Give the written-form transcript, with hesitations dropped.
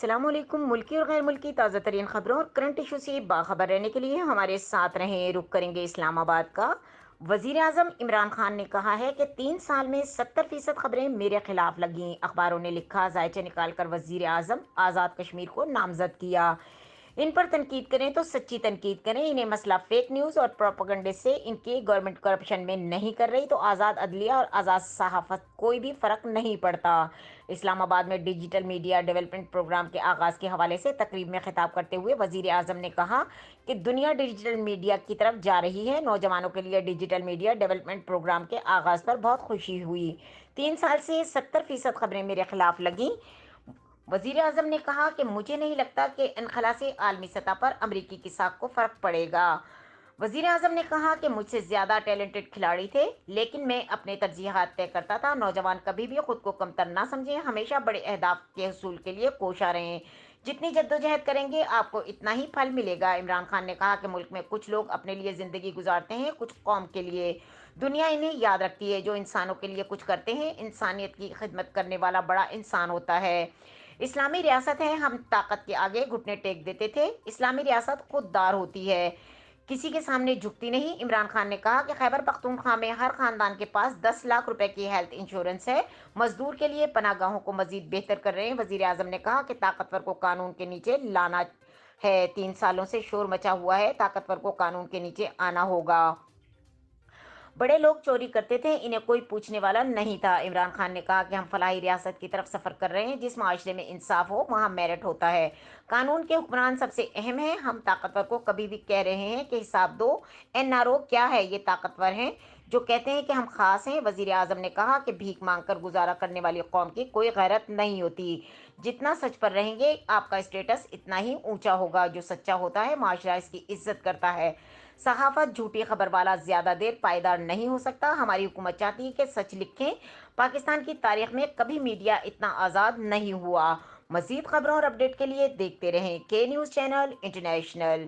السلام علیکم۔ ملکی اور غیر ملکی تازہ ترین خبروں اور کرنٹ ایشو سے باخبر رہنے کے لیے ہمارے ساتھ رہیں۔ رخ کریں گے اسلام آباد کا۔ وزیر اعظم عمران خان نے کہا ہے کہ 3 سال میں 70% خبریں میرے خلاف لگیں۔ اخباروں نے لکھا، ذائچے نکال کر وزیر اعظم آزاد کشمیر کو نامزد کیا۔ ان پر تنقید کریں تو سچی تنقید کریں۔ انہیں مسئلہ فیک نیوز اور پروپیگنڈے سے ان کی گورنمنٹ کرپشن میں نہیں کر رہی تو آزاد عدلیہ اور آزاد صحافت کوئی بھی فرق نہیں پڑتا۔ اسلام آباد میں ڈیجیٹل میڈیا ڈیولپمنٹ پروگرام کے آغاز کے حوالے سے تقریب میں خطاب کرتے ہوئے وزیر اعظم نے کہا کہ دنیا ڈیجیٹل میڈیا کی طرف جا رہی ہے۔ نوجوانوں کے لیے ڈیجیٹل میڈیا ڈیولپمنٹ پروگرام کے آغاز پر بہت خوشی ہوئی۔ 3 سال سے 70% خبریں میرے خلاف لگیں۔ وزیر اعظم نے کہا کہ مجھے نہیں لگتا کہ انخلا سے عالمی سطح پر امریکی کی ساکھ کو فرق پڑے گا۔ وزیر اعظم نے کہا کہ مجھ سے زیادہ ٹیلنٹڈ کھلاڑی تھے لیکن میں اپنے ترجیحات طے کرتا تھا۔ نوجوان کبھی بھی خود کو کمتر نہ سمجھیں، ہمیشہ بڑے اہداف کے حصول کے لیے کوشاں رہیں۔ جتنی جدوجہد کریں گے آپ کو اتنا ہی پھل ملے گا۔ عمران خان نے کہا کہ ملک میں کچھ لوگ اپنے لیے زندگی گزارتے ہیں، کچھ قوم کے لیے۔ دنیا انہیں یاد رکھتی ہے جو انسانوں کے لیے کچھ کرتے ہیں۔ انسانیت کی خدمت کرنے والا بڑا انسان ہوتا ہے۔ اسلامی ریاست ہے، ہم طاقت کے آگے گھٹنے ٹیک دیتے تھے۔ اسلامی ریاست خوددار ہوتی ہے، کسی کے سامنے جھکتی نہیں۔ عمران خان نے کہا کہ خیبر پختونخوا میں ہر خاندان کے پاس 10 لاکھ روپے کی ہیلتھ انشورنس ہے۔ مزدور کے لیے پناہ گاہوں کو مزید بہتر کر رہے ہیں۔ وزیر اعظم نے کہا کہ طاقتور کو قانون کے نیچے لانا ہے۔ 3 سالوں سے شور مچا ہوا ہے، طاقتور کو قانون کے نیچے آنا ہوگا۔ بڑے لوگ چوری کرتے تھے، انہیں کوئی پوچھنے والا نہیں تھا۔ عمران خان نے کہا کہ ہم فلاحی ریاست کی طرف سفر کر رہے ہیں جس معاشرے میں انصاف ہو، وہاں میرٹ ہوتا ہے۔ قانون کے حکمران سب سے اہم ہیں۔ ہم طاقتور کو کبھی بھی کہہ رہے ہیں کہ حساب دو۔ NRO کیا ہے؟ یہ طاقتور ہیں جو کہتے ہیں کہ ہم خاص ہیں۔ وزیر اعظم نے کہا کہ بھیک مانگ کر گزارا کرنے والی قوم کی کوئی غیرت نہیں ہوتی۔ جتنا سچ پر رہیں گے آپ کا اسٹیٹس اتنا ہی اونچا ہوگا۔ جو سچا ہوتا ہے معاشرہ اس کی عزت کرتا ہے۔ صحافت جھوٹی خبر والا زیادہ دیر پائیدار نہیں ہو سکتا۔ ہماری حکومت چاہتی ہے کہ سچ لکھیں۔ پاکستان کی تاریخ میں کبھی میڈیا اتنا آزاد نہیں ہوا۔ مزید خبروں اور اپڈیٹ کے لیے دیکھتے رہیں کے نیوز چینل انٹرنیشنل۔